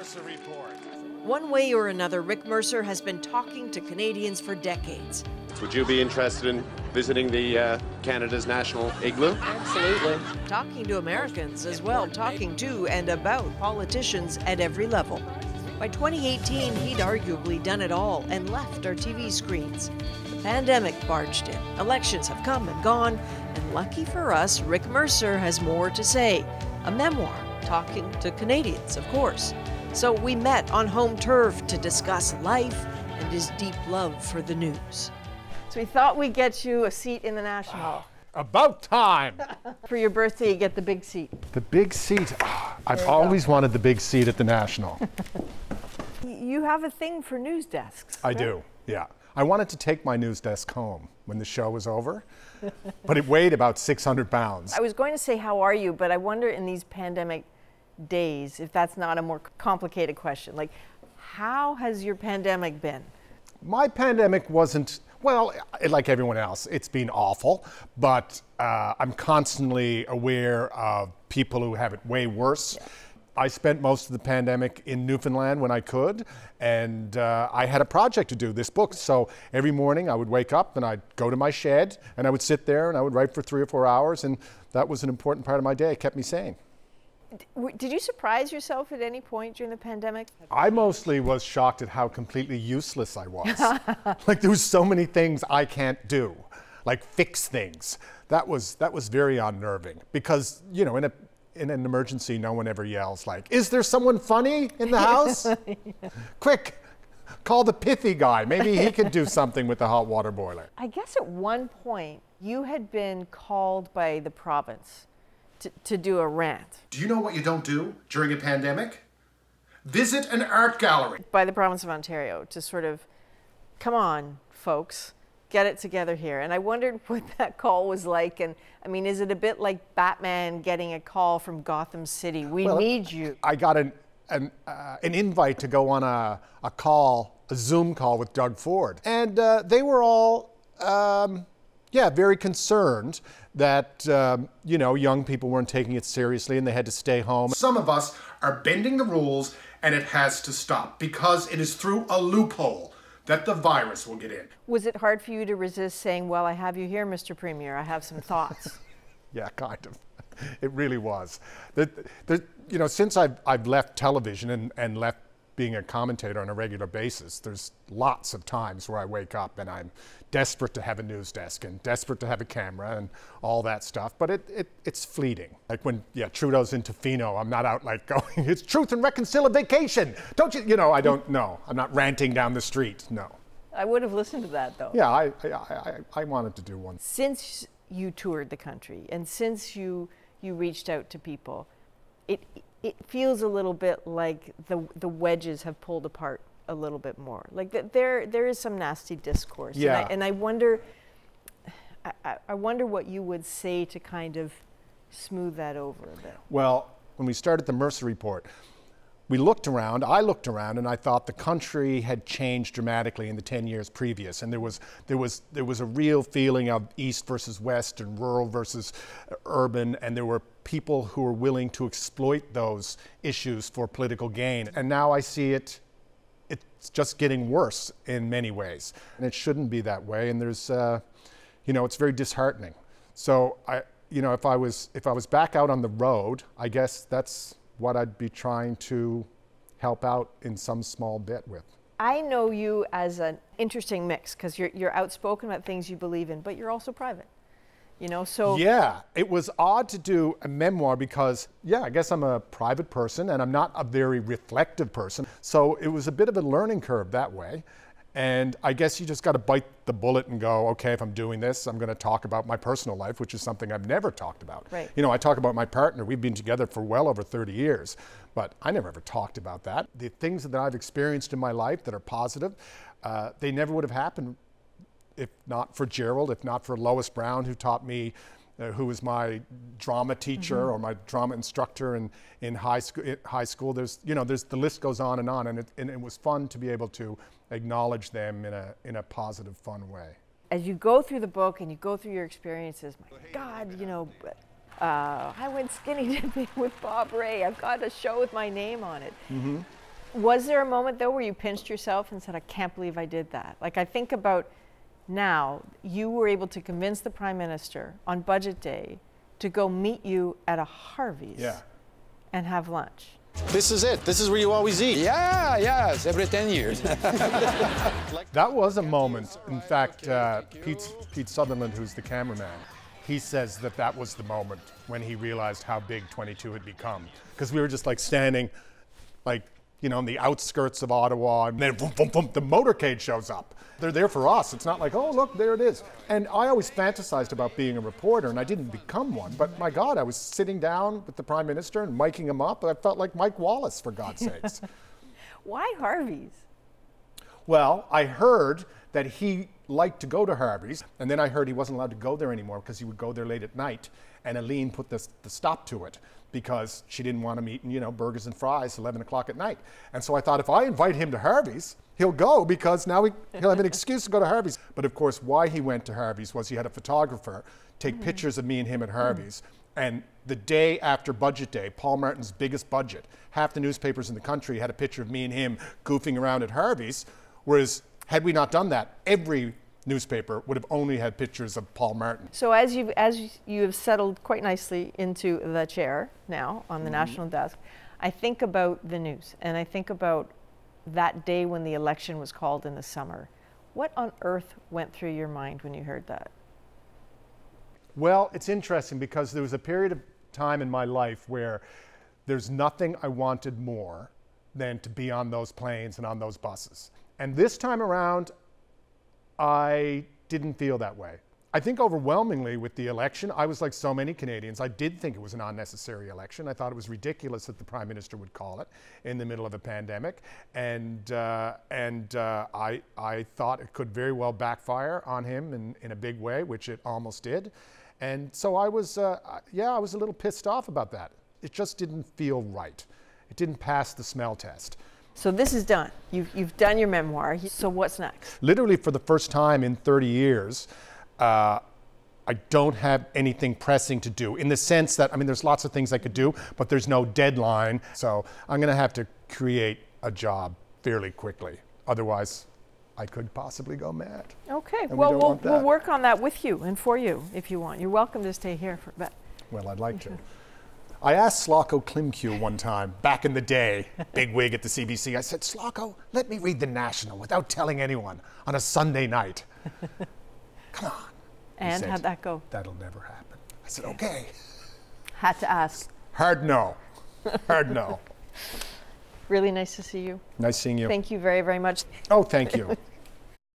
Mercer Report. One way or another, Rick Mercer has been talking to Canadians for decades. Would you be interested in visiting the Canada's National Igloo? Absolutely. Talking to Americans as well, talking to and about politicians at every level. By 2018, he'd arguably done it all and left our TV screens. The pandemic barged in, elections have come and gone, and lucky for us, Rick Mercer has more to say. A memoir, talking to Canadians, of course. So we met on home turf to discuss life and his deep love for the news. So we thought we'd get you a seat in the National Hall. About time! For your birthday, you get the big seat. The big seat. I've always wanted the big seat at the National. You have a thing for news desks. I do, yeah. I wanted to take my news desk home when the show was over, but it weighed about 600 pounds. I was going to say, how are you? But I wonder in these pandemic days if that's not a more complicated question. Like, how has your pandemic been? My pandemic wasn't, well, like everyone else, it's been awful, but I'm constantly aware of people who have it way worse. Yeah. I spent most of the pandemic in Newfoundland when I could, and I had a project to do, this book. So every morning I would wake up and I'd go to my shed and I would sit there and I would write for 3 or 4 hours, and that was an important part of my day. It kept me sane. Did you surprise yourself at any point during the pandemic? I mostly was shocked at how completely useless I was. Like, there was so many things I can't do, like fix things. That was very unnerving because, you know, in an emergency, no one ever yells like, "Is there someone funny in the house?" Yeah. Quick, call the pithy guy. Maybe he could do something with the hot water boiler. I guess at one point you had been called by the province to do a rant. Do you know what you don't do during a pandemic? Visit an art gallery. By the province of Ontario to sort of, come on, folks, get it together here. And I wondered what that call was like. And I mean, is it a bit like Batman getting a call from Gotham City? We need you. I got an invite to go on a call, a Zoom call with Doug Ford. And they were all, very concerned that, you know, young people weren't taking it seriously and they had to stay home. Some of us are bending the rules, and it has to stop because it is through a loophole that the virus will get in. Was it hard for you to resist saying, well, I have you here, Mr. Premier, I have some thoughts? Yeah, kind of. It really was. You know, since I've left television and left being a commentator on a regular basis, there's lots of times where I wake up and I'm desperate to have a news desk and desperate to have a camera and all that stuff, but it's fleeting. Like when, Trudeau's in Tofino, I'm not out like going, it's truth and reconciliation. Don't you know, I don't know. I'm not ranting down the street, no. I would have listened to that though. Yeah, I wanted to do one. Since you toured the country and since you reached out to people, it feels a little bit like the wedges have pulled apart a little bit more. Like there is some nasty discourse. Yeah. And I wonder what you would say to kind of smooth that over a bit. Well, when we started the Mercer Report, I looked around and I thought the country had changed dramatically in the 10 years previous. And there was a real feeling of East versus West and rural versus urban, and there were people who were willing to exploit those issues for political gain. And now I see it's just getting worse in many ways. And it shouldn't be that way. And there's, it's very disheartening. So if I was back out on the road, I guess that's what I'd be trying to help out in some small bit with. I know you as an interesting mix because you're outspoken about things you believe in, but you're also private, you know, so. Yeah, it was odd to do a memoir because, I guess I'm a private person and I'm not a very reflective person. So it was a bit of a learning curve that way. And I guess you just got to bite the bullet and go, okay, if I'm doing this, I'm going to talk about my personal life, which is something I've never talked about. Right. You know, I talk about my partner. We've been together for well over 30 years, but I never ever talked about that. The things that I've experienced in my life that are positive, they never would have happened if not for Gerald, if not for Lois Brown, who taught me, who was my drama teacher or my drama instructor in high school. There's the list goes on, and it was fun to be able to acknowledge them in a positive, fun way. As you go through the book and you go through your experiences, my God, I went skinny dipping with Bob Ray. I've got a show with my name on it. Was there a moment, though, where you pinched yourself and said, I can't believe I did that? Like, I think about now, you were able to convince the Prime Minister on budget day to go meet you at a Harveys and have lunch. This is it. This is where you always eat. Yeah, yes, every 10 years. That was a moment. In fact, Pete Sutherland, who's the cameraman, he says that that was the moment when he realized how big 22 had become. Because we were just like standing, like, you know, in the outskirts of Ottawa, and then boom, boom, boom, the motorcade shows up. They're there for us. It's not like, oh, look, there it is. And I always fantasized about being a reporter, and I didn't become one. But my God, I was sitting down with the Prime Minister and miking him up. I felt like Mike Wallace, for God's sakes. Why Harveys? Well, I heard that he liked to go to Harveys, and then I heard he wasn't allowed to go there anymore because he would go there late at night, and Aline put the stop to it because she didn't want him eating, you know, burgers and fries 11 o'clock at night. And so I thought, if I invite him to Harveys, he'll go because now he'll have an excuse to go to Harveys. But of course, why he went to Harveys was he had a photographer take pictures of me and him at Harveys. And the day after Budget Day, Paul Martin's biggest budget, half the newspapers in the country had a picture of me and him goofing around at Harveys, whereas had we not done that, every newspaper would have only had pictures of Paul Martin. So as you have settled quite nicely into the chair now on the national desk, I think about the news, and I think about that day when the election was called in the summer. What on earth went through your mind when you heard that? Well, it's interesting because there was a period of time in my life where there's nothing I wanted more than to be on those planes and on those buses. And this time around, I didn't feel that way. I think overwhelmingly with the election, I was like so many Canadians. I did think it was an unnecessary election. I thought it was ridiculous that the Prime Minister would call it in the middle of a pandemic. And I thought it could very well backfire on him in a big way, which it almost did. And so I was, I was a little pissed off about that. It just didn't feel right. It didn't pass the smell test. So this is done. You've done your memoir. So what's next? Literally for the first time in 30 years, I don't have anything pressing to do, in the sense that, I mean, there's lots of things I could do, but there's no deadline. So I'm going to have to create a job fairly quickly. Otherwise, I could possibly go mad. Okay. And Well, we'll work on that with you and for you if you want. You're welcome to stay here for a bit. Well, I'd like to. I asked Slocko Klimke one time, back in the day, big wig at the CBC, I said, Slocko, let me read the National without telling anyone on a Sunday night. Come on. And how'd that go? That'll never happen. I said, okay. Had to ask. Hard no. Hard no. Really nice to see you. Nice seeing you. Thank you very, very much. Oh, thank you.